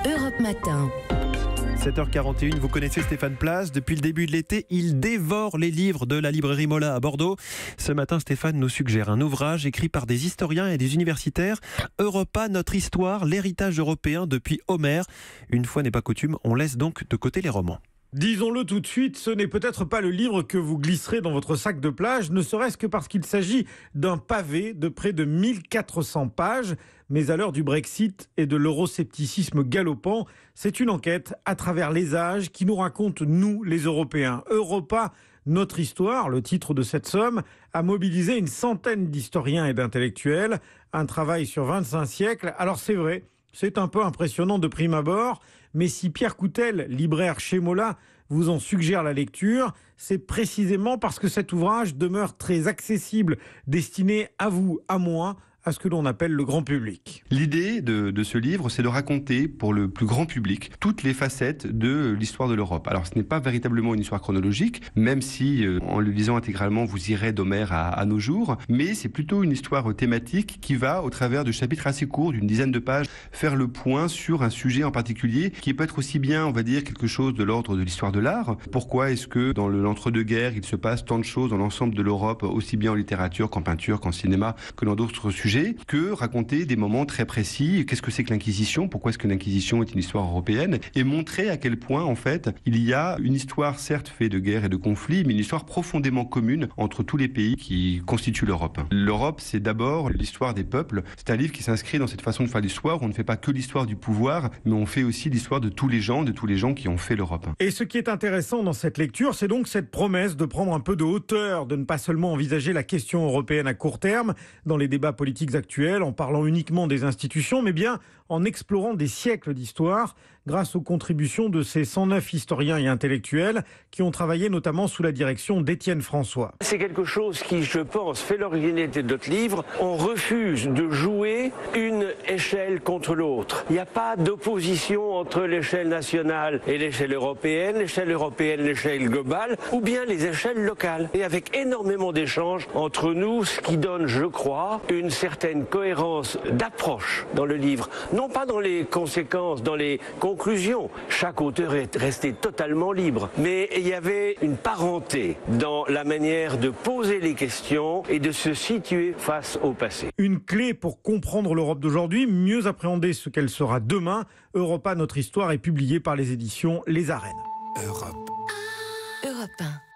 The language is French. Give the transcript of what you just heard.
Europe Matin. 7h41, vous connaissez Stéphane Place. Depuis le début de l'été, il dévore les livres de la librairie Mola à Bordeaux. Ce matin, Stéphane nous suggère un ouvrage écrit par des historiens et des universitaires. Europa, notre histoire, l'héritage européen depuis Homère. Une fois n'est pas coutume, on laisse donc de côté les romans. Disons-le tout de suite, ce n'est peut-être pas le livre que vous glisserez dans votre sac de plage, ne serait-ce que parce qu'il s'agit d'un pavé de près de 1400 pages. Mais à l'heure du Brexit et de l'euroscepticisme galopant, c'est une enquête à travers les âges qui nous raconte, nous, les Européens. Europa, notre histoire, le titre de cette somme, a mobilisé une centaine d'historiens et d'intellectuels. Un travail sur 25 siècles. Alors c'est vrai, c'est un peu impressionnant de prime abord, mais si Pierre Coutel, libraire chez Mola, vous en suggère la lecture, c'est précisément parce que cet ouvrage demeure très accessible, destiné à vous, à moi, à ce que l'on appelle le grand public. L'idée de ce livre, c'est de raconter pour le plus grand public toutes les facettes de l'histoire de l'Europe. Alors ce n'est pas véritablement une histoire chronologique, même si en le lisant intégralement, vous irez d'Homère à nos jours, mais c'est plutôt une histoire thématique qui va, au travers de chapitres assez courts, d'une dizaine de pages, faire le point sur un sujet en particulier, qui peut être aussi bien, on va dire, quelque chose de l'ordre de l'histoire de l'art. Pourquoi est-ce que dans l'entre-deux-guerres, il se passe tant de choses dans l'ensemble de l'Europe, aussi bien en littérature qu'en peinture, qu'en cinéma, que dans d'autres sujets, que raconter des moments très précis. Qu'est-ce que c'est que l'Inquisition? Pourquoi est-ce que l'Inquisition est une histoire européenne? Et montrer à quel point, en fait, il y a une histoire, certes, faite de guerres et de conflits, mais une histoire profondément commune entre tous les pays qui constituent l'Europe. L'Europe, c'est d'abord l'histoire des peuples. C'est un livre qui s'inscrit dans cette façon de faire l'histoire. On ne fait pas que l'histoire du pouvoir, mais on fait aussi l'histoire de tous les gens qui ont fait l'Europe. Et ce qui est intéressant dans cette lecture, c'est donc cette promesse de prendre un peu de hauteur, de ne pas seulement envisager la question européenne à court terme, dans les débats politiques actuels, en parlant uniquement des institutions, mais bien en explorant des siècles d'histoire grâce aux contributions de ces 109 historiens et intellectuels qui ont travaillé notamment sous la direction d'Étienne François. C'est quelque chose qui, je pense, fait l'originalité de notre livre. On refuse de jouer une échelle contre l'autre. Il n'y a pas d'opposition entre l'échelle nationale et l'échelle européenne, l'échelle globale, ou bien les échelles locales. Et avec énormément d'échanges entre nous, ce qui donne, je crois, une certaine cohérence d'approche dans le livre. Non pas dans les conséquences, dans les conclusions. Chaque auteur est resté totalement libre. Mais il y avait une parenté dans la manière de poser les questions et de se situer face au passé. Une clé pour comprendre l'Europe d'aujourd'hui, mieux appréhender ce qu'elle sera demain. Europa, notre histoire est publiée par les éditions Les Arènes. Europe 1.